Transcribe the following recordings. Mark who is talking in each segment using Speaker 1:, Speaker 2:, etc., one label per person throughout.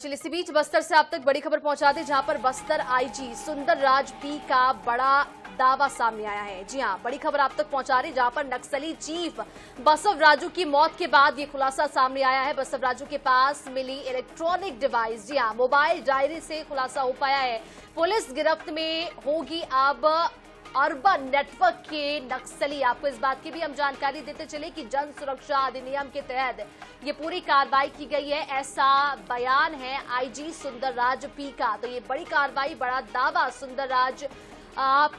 Speaker 1: चलिए इसी बीच बस्तर से आप तक बड़ी खबर पहुंचा दें, जहां पर बस्तर आईजी सुंदर राज पी का बड़ा दावा सामने आया है। जी हां, बड़ी खबर आप तक पहुंचा रही, जहां पर नक्सली चीफ बसव राजू की मौत के बाद ये खुलासा सामने आया है। बसव राजू के पास मिली इलेक्ट्रॉनिक डिवाइस, जी हां, मोबाइल डायरी से खुलासा हो पाया है। पुलिस गिरफ्त में होगी अब अर्बन नेटवर्क के नक्सली। आपको इस बात की भी हम जानकारी देते चले कि जन सुरक्षा अधिनियम के तहत ये पूरी कार्रवाई की गई है, ऐसा बयान है आईजी सुंदर राज पी का। तो ये बड़ी कार्रवाई, बड़ा दावा सुंदर राज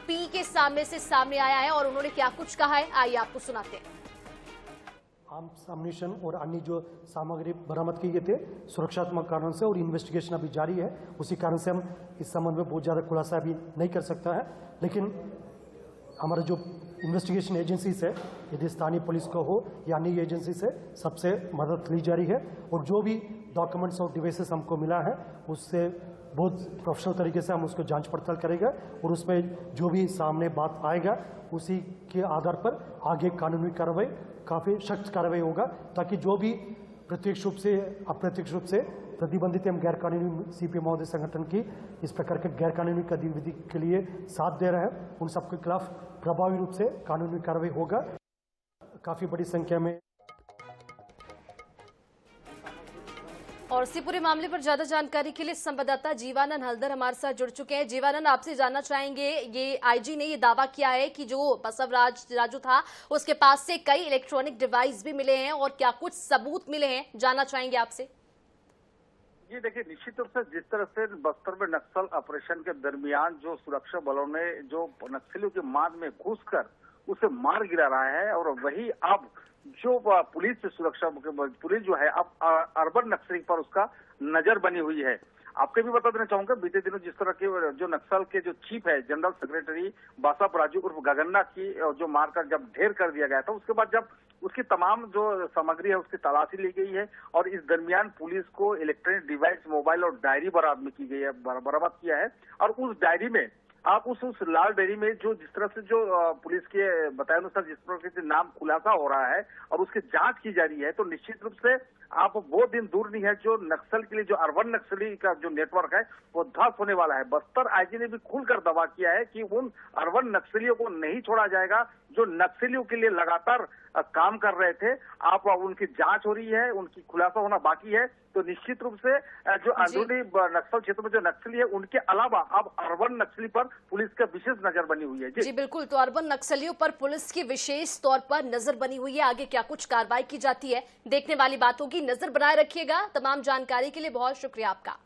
Speaker 1: पी के सामने आया है और उन्होंने क्या कुछ कहा है, आइए आपको सुनाते हैं।
Speaker 2: आर्म्स अम्युनिशन और अन्य जो सामग्री बरामद किए गए थे सुरक्षात्मक कारणों से, और इन्वेस्टिगेशन अभी जारी है। उसी कारण से हम इस संबंध में बहुत ज़्यादा खुलासा अभी नहीं कर सकता है, लेकिन हमारा जो इन्वेस्टिगेशन एजेंसीज है, यदि स्थानीय पुलिस को हो या अन्य एजेंसी से, सबसे मदद ली जा रही है। और जो भी डॉक्यूमेंट्स और डिवाइसेस हमको मिला है उससे बहुत प्रोफेशनल तरीके से हम उसको जांच पड़ताल करेंगे, और उसमें जो भी सामने बात आएगा उसी के आधार पर आगे कानूनी कार्रवाई, काफ़ी सख्त कार्रवाई होगा, ताकि जो भी प्रत्यक्ष रूप से अप्रत्यक्ष रूप से प्रतिबंधित एवं गैर कानूनी सीपी महोदय संगठन की इस प्रकार के गैर कानूनी गतिविधि के लिए साथ दे रहे हैं, उन सबके खिलाफ प्रभावी रूप से कानूनी कार्रवाई होगा। काफी बड़ी संख्या में।
Speaker 1: और इसी पूरे मामले पर ज्यादा जानकारी के लिए संवाददाता जीवानंद हल्दर हमारे साथ जुड़ चुके हैं। जीवानंद, आपसे जानना चाहेंगे, ये आईजी ने ये दावा किया है कि जो बसव राजू था उसके पास से कई इलेक्ट्रॉनिक डिवाइस भी मिले हैं और क्या कुछ सबूत मिले हैं, जानना चाहेंगे आपसे।
Speaker 3: जी देखिए, निश्चित रूप से जिस तरह से बस्तर में नक्सल ऑपरेशन के दरमियान जो सुरक्षा बलों ने जो नक्सलियों की मार में घुसकर उसे मार गिरा रहा है, और वही अब जो पुलिस सुरक्षा पुलिस जो है अब अर्बन नक्सली पर उसका नजर बनी हुई है। आपको भी बता देना चाहूंगा, बीते दिनों जिस तरह के जो नक्सल के जो चीफ है जनरल सेक्रेटरी बसव राजू उर्फ गगन्ना की जो मारकर जब ढेर कर दिया गया था, उसके बाद जब उसकी तमाम जो सामग्री है उसकी तलाशी ली गई है, और इस दरमियान पुलिस को इलेक्ट्रॉनिक डिवाइस, मोबाइल और डायरी बरामद की गई है, बरामद किया है। और उस डायरी में आप उस लाल डायरी में जो जिस तरह से जो पुलिस के बताए अनुसार जिस तरह से नाम खुलासा हो रहा है और उसकी जांच की जा रही है, तो निश्चित रूप से आप वो दिन दूर नहीं है जो नक्सल के लिए जो अर्बन नक्सली का जो नेटवर्क है वो ध्वस्त होने वाला है। बस्तर आईजी ने भी खुलकर दावा किया है कि उन अर्बन नक्सलियों को नहीं छोड़ा जाएगा जो नक्सलियों के लिए लगातार काम कर रहे थे। आप उनकी जांच हो रही है, उनकी खुलासा होना बाकी है। तो निश्चित रूप से जो अंदरूनी नक्सल क्षेत्र में जो नक्सली है उनके अलावा अब अर्बन नक्सली पर पुलिस का विशेष नजर बनी हुई है।
Speaker 1: जी बिल्कुल, तो अर्बन नक्सलियों पर पुलिस की विशेष तौर पर नजर बनी हुई है। आगे क्या कुछ कार्रवाई की जाती है देखने वाली बात होगी, नजर बनाए रखिएगा। तमाम जानकारी के लिए बहुत शुक्रिया आपका।